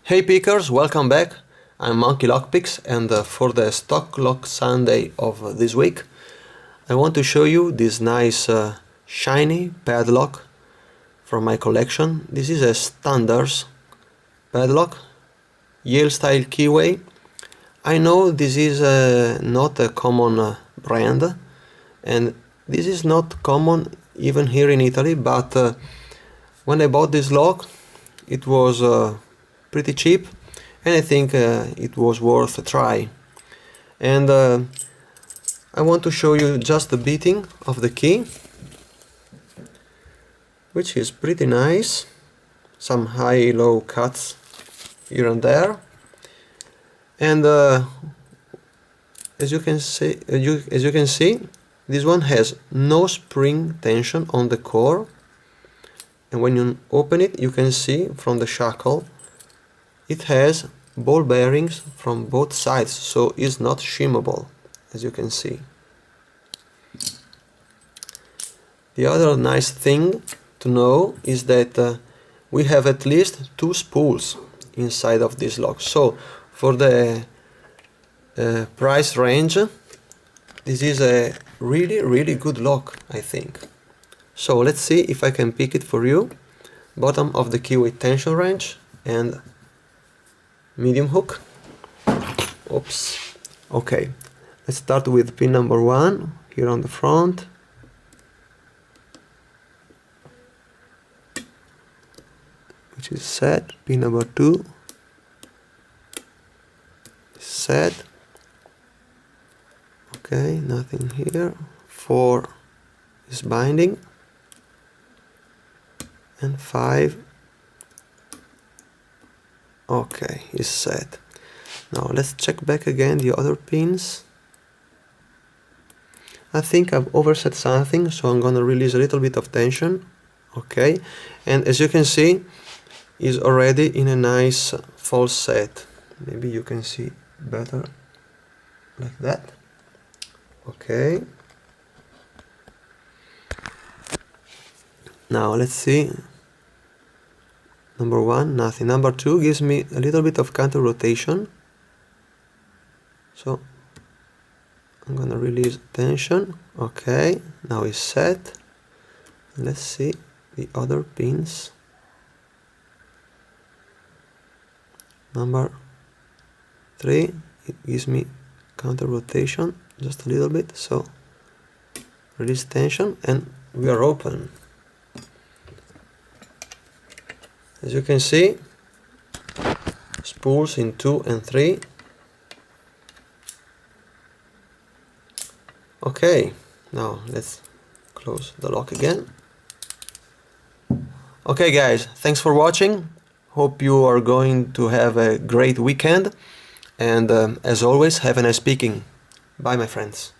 Hey pickers, welcome back. I'm Monkey Lockpicks, and for the Stock Lock Sunday of this week I want to show you this nice shiny padlock from my collection. This is a standards padlock, Yale style keyway. I know this is not a common brand, and this is not common even here in Italy, but when I bought this lock it was pretty cheap, and I think it was worth a try. And I want to show you just the beating of the key, which is pretty nice. Some high-low cuts here and there, and as you can see, this one has no spring tension on the core, and when you open it you can see from the shackle it has ball bearings from both sides, so it's not shimmable, as you can see. The other nice thing to know is that we have at least two spools inside of this lock, so for the price range this is a really good lock, I think. So let's see if I can pick it for you. Bottom of the key with tension wrench and medium hook. Oops. Okay, let's start with pin number 1 here on the front. Which is set. Pin number 2 is set. Okay, nothing here. 4 is binding. And 5, okay, is set. Now let's check back again the other pins. I think I've overset something, so I'm gonna release a little bit of tension. Okay, and as you can see, is already in a nice false set. Maybe you can see better like that. Okay. Now let's see. Number 1, nothing. Number 2 gives me a little bit of counter rotation. So I'm gonna release tension. Okay, now it's set. Let's see the other pins. Number 3, it gives me counter rotation just a little bit. So release tension and we are open. As you can see, spools in 2 and 3. Okay, now let's close the lock again. Okay guys, thanks for watching. Hope you are going to have a great weekend, and as always, have a nice picking. Bye my friends.